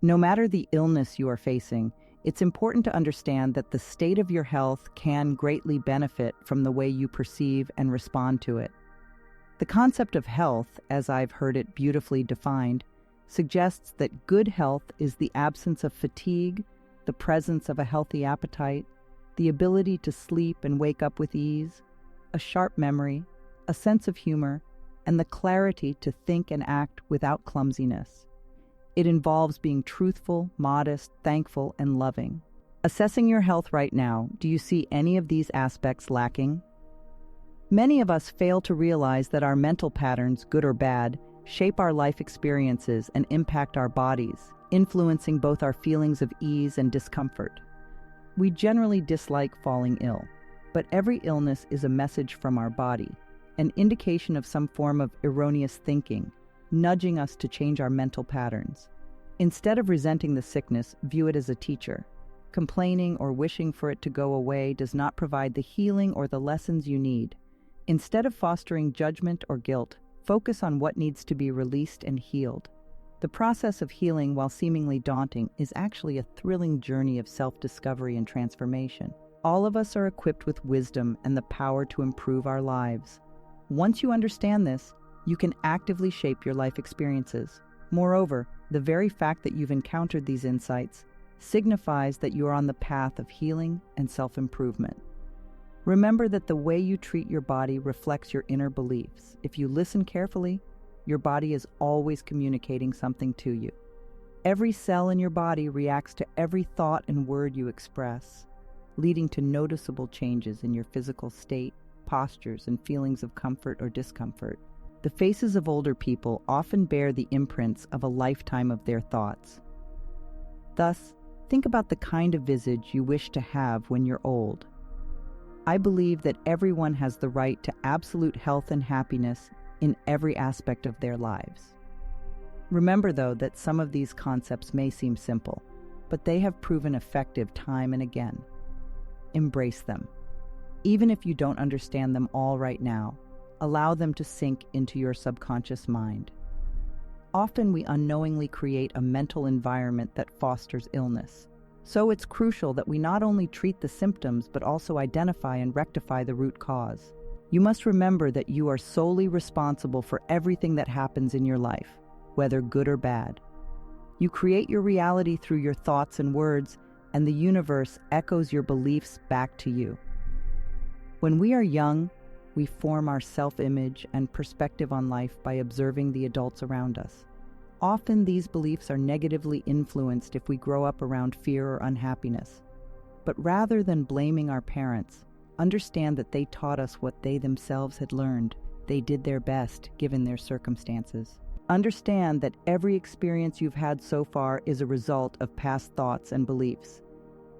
No matter the illness you are facing, it's important to understand that the state of your health can greatly benefit from the way you perceive and respond to it. The concept of health, as I've heard it beautifully defined, suggests that good health is the absence of fatigue, the presence of a healthy appetite, the ability to sleep and wake up with ease, a sharp memory, a sense of humor, and the clarity to think and act without clumsiness. It involves being truthful, modest, thankful, and loving. Assessing your health right now, do you see any of these aspects lacking? Many of us fail to realize that our mental patterns, good or bad, shape our life experiences and impact our bodies, influencing both our feelings of ease and discomfort. We generally dislike falling ill, but every illness is a message from our body, an indication of some form of erroneous thinking, nudging us to change our mental patterns. Instead of resenting the sickness, view it as a teacher. Complaining or wishing for it to go away does not provide the healing or the lessons you need. Instead of fostering judgment or guilt, focus on what needs to be released and healed. The process of healing, while seemingly daunting, is actually a thrilling journey of self-discovery and transformation. All of us are equipped with wisdom and the power to improve our lives. Once you understand this, you can actively shape your life experiences. Moreover, the very fact that you've encountered these insights signifies that you are on the path of healing and self-improvement. Remember that the way you treat your body reflects your inner beliefs. If you listen carefully, your body is always communicating something to you. Every cell in your body reacts to every thought and word you express, leading to noticeable changes in your physical state, postures, and feelings of comfort or discomfort. The faces of older people often bear the imprints of a lifetime of their thoughts. Thus, think about the kind of visage you wish to have when you're old. I believe that everyone has the right to absolute health and happiness in every aspect of their lives. Remember, though, that some of these concepts may seem simple, but they have proven effective time and again. Embrace them. Even if you don't understand them all right now, allow them to sink into your subconscious mind. Often we unknowingly create a mental environment that fosters illness. So it's crucial that we not only treat the symptoms but also identify and rectify the root cause. You must remember that you are solely responsible for everything that happens in your life, whether good or bad. You create your reality through your thoughts and words, and the universe echoes your beliefs back to you. When we are young, we form our self-image and perspective on life by observing the adults around us. Often these beliefs are negatively influenced if we grow up around fear or unhappiness. But rather than blaming our parents, understand that they taught us what they themselves had learned. They did their best given their circumstances. Understand that every experience you've had so far is a result of past thoughts and beliefs.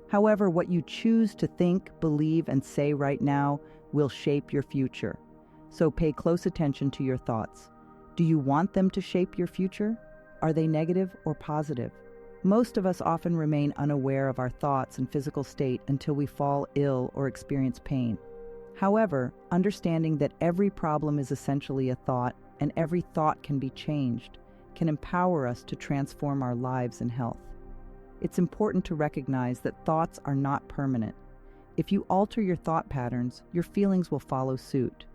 However, what you choose to think, believe, and say right now will shape your future. So pay close attention to your thoughts. Do you want them to shape your future? Are they negative or positive? Most of us often remain unaware of our thoughts and physical state until we fall ill or experience pain. However, understanding that every problem is essentially a thought and every thought can be changed can empower us to transform our lives and health. It's important to recognize that thoughts are not permanent. If you alter your thought patterns, your feelings will follow suit.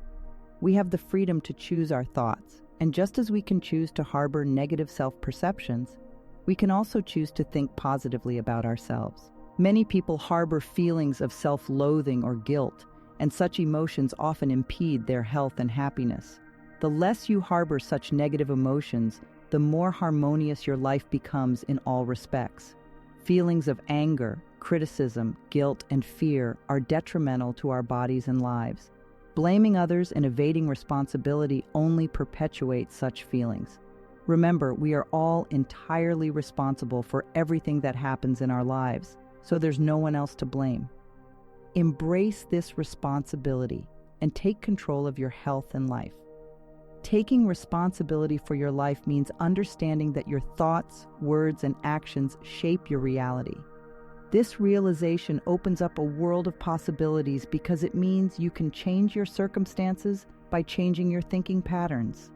We have the freedom to choose our thoughts, and just as we can choose to harbor negative self-perceptions, we can also choose to think positively about ourselves. Many people harbor feelings of self-loathing or guilt, and such emotions often impede their health and happiness. The less you harbor such negative emotions, the more harmonious your life becomes in all respects. Feelings of anger, criticism, guilt, and fear are detrimental to our bodies and lives. Blaming others and evading responsibility only perpetuates such feelings. Remember, we are all entirely responsible for everything that happens in our lives, so there's no one else to blame. Embrace this responsibility and take control of your health and life. Taking responsibility for your life means understanding that your thoughts, words, and actions shape your reality. This realization opens up a world of possibilities because it means you can change your circumstances by changing your thinking patterns.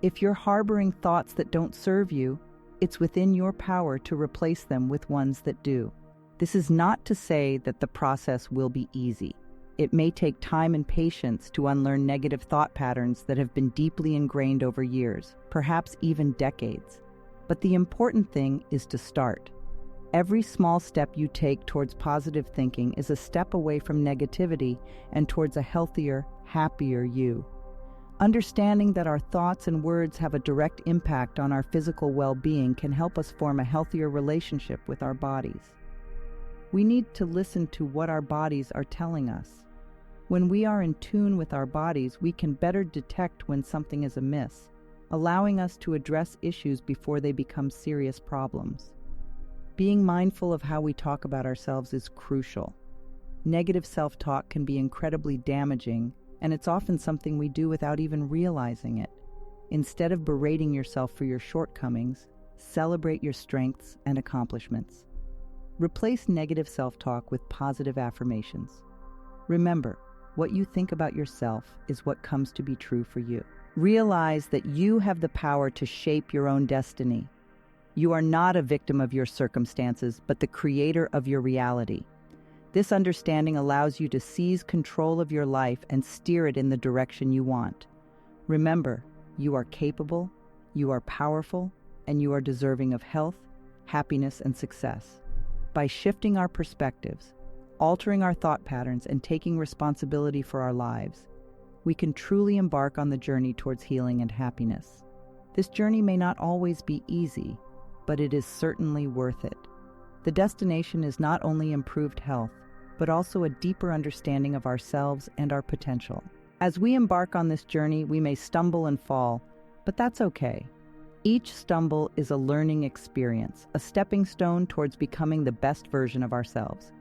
If you're harboring thoughts that don't serve you, it's within your power to replace them with ones that do. This is not to say that the process will be easy. It may take time and patience to unlearn negative thought patterns that have been deeply ingrained over years, perhaps even decades. But the important thing is to start. Every small step you take towards positive thinking is a step away from negativity and towards a healthier, happier you. Understanding that our thoughts and words have a direct impact on our physical well-being can help us form a healthier relationship with our bodies. We need to listen to what our bodies are telling us. When we are in tune with our bodies, we can better detect when something is amiss, allowing us to address issues before they become serious problems. Being mindful of how we talk about ourselves is crucial. Negative self-talk can be incredibly damaging, and it's often something we do without even realizing it. Instead of berating yourself for your shortcomings, celebrate your strengths and accomplishments. Replace negative self-talk with positive affirmations. Remember, what you think about yourself is what comes to be true for you. Realize that you have the power to shape your own destiny. You are not a victim of your circumstances, but the creator of your reality. This understanding allows you to seize control of your life and steer it in the direction you want. Remember, you are capable, you are powerful, and you are deserving of health, happiness, and success. By shifting our perspectives, altering our thought patterns, and taking responsibility for our lives, we can truly embark on the journey towards healing and happiness. This journey may not always be easy, but it is certainly worth it. The destination is not only improved health, but also a deeper understanding of ourselves and our potential. As we embark on this journey, we may stumble and fall, but that's okay. Each stumble is a learning experience, a stepping stone towards becoming the best version of ourselves.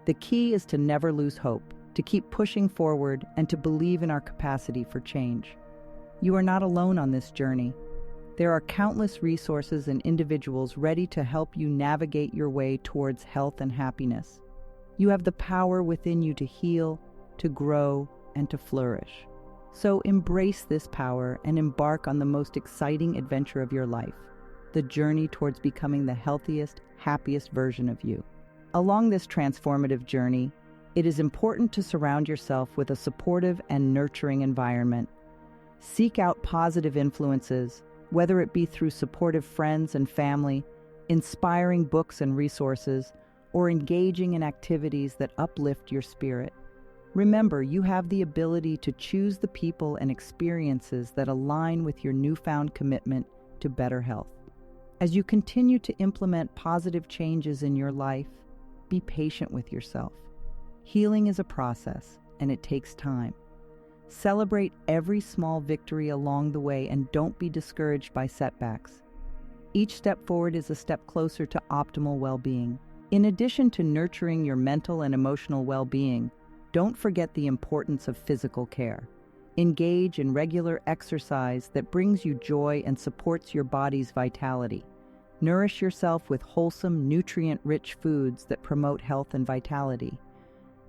The key is to never lose hope, to keep pushing forward, and to believe in our capacity for change. You are not alone on this journey. There are countless resources and individuals ready to help you navigate your way towards health and happiness. You have the power within you to heal, to grow, and to flourish. So embrace this power and embark on the most exciting adventure of your life, the journey towards becoming the healthiest, happiest version of you. Along this transformative journey, it is important to surround yourself with a supportive and nurturing environment. Seek out positive influences, whether it be through supportive friends and family, inspiring books and resources, or engaging in activities that uplift your spirit. Remember, you have the ability to choose the people and experiences that align with your newfound commitment to better health. As you continue to implement positive changes in your life, be patient with yourself. Healing is a process, and it takes time. Celebrate every small victory along the way and don't be discouraged by setbacks. Each step forward is a step closer to optimal well-being. In addition to nurturing your mental and emotional well-being, don't forget the importance of physical care. Engage in regular exercise that brings you joy and supports your body's vitality. Nourish yourself with wholesome, nutrient-rich foods that promote health and vitality.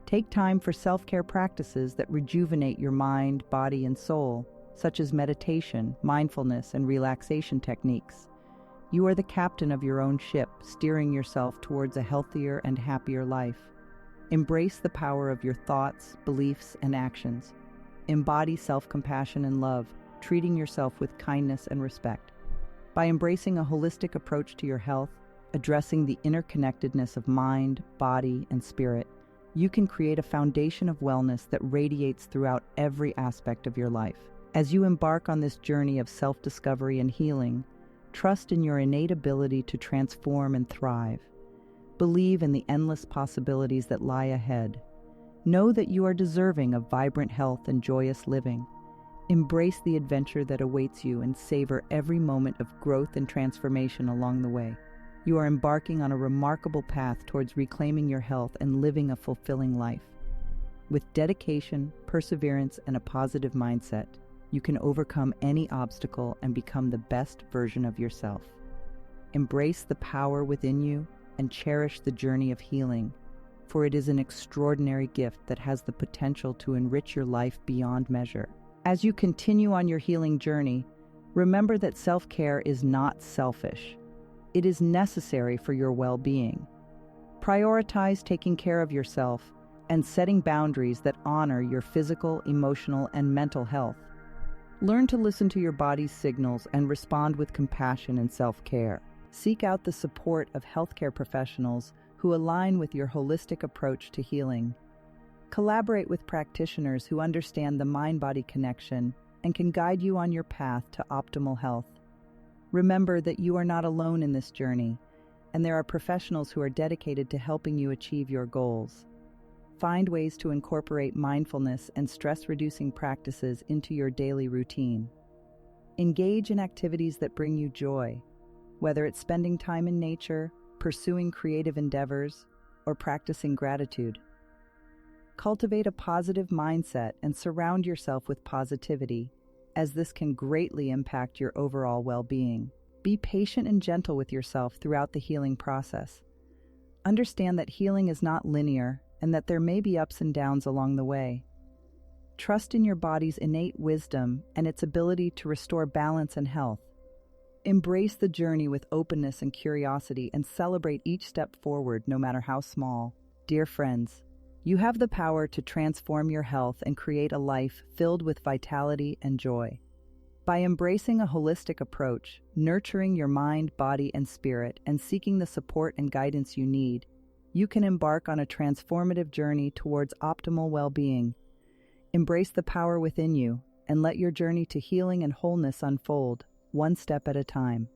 Take time for self-care practices that rejuvenate your mind, body, and soul, such as meditation, mindfulness, and relaxation techniques. You are the captain of your own ship, steering yourself towards a healthier and happier life. Embrace the power of your thoughts, beliefs, and actions. Embody self-compassion and love, treating yourself with kindness and respect. By embracing a holistic approach to your health, addressing the interconnectedness of mind, body, and spirit, you can create a foundation of wellness that radiates throughout every aspect of your life. As you embark on this journey of self-discovery and healing, trust in your innate ability to transform and thrive. Believe in the endless possibilities that lie ahead. Know that you are deserving of vibrant health and joyous living. Embrace the adventure that awaits you and savor every moment of growth and transformation along the way. You are embarking on a remarkable path towards reclaiming your health and living a fulfilling life. With dedication, perseverance, and a positive mindset, you can overcome any obstacle and become the best version of yourself. Embrace the power within you and cherish the journey of healing, for it is an extraordinary gift that has the potential to enrich your life beyond measure. As you continue on your healing journey, remember that self-care is not selfish. It is necessary for your well-being. Prioritize taking care of yourself and setting boundaries that honor your physical, emotional, and mental health. Learn to listen to your body's signals and respond with compassion and self-care. Seek out the support of healthcare professionals who align with your holistic approach to healing. Collaborate with practitioners who understand the mind-body connection and can guide you on your path to optimal health. Remember that you are not alone in this journey, and there are professionals who are dedicated to helping you achieve your goals. Find ways to incorporate mindfulness and stress-reducing practices into your daily routine. Engage in activities that bring you joy, whether it's spending time in nature, pursuing creative endeavors, or practicing gratitude. Cultivate a positive mindset and surround yourself with positivity, as this can greatly impact your overall well-being. Be patient and gentle with yourself throughout the healing process. Understand that healing is not linear and that there may be ups and downs along the way. Trust in your body's innate wisdom and its ability to restore balance and health. Embrace the journey with openness and curiosity and celebrate each step forward, no matter how small. Dear friends, you have the power to transform your health and create a life filled with vitality and joy. By embracing a holistic approach, nurturing your mind, body, and spirit, and seeking the support and guidance you need, you can embark on a transformative journey towards optimal well-being. Embrace the power within you and let your journey to healing and wholeness unfold, one step at a time.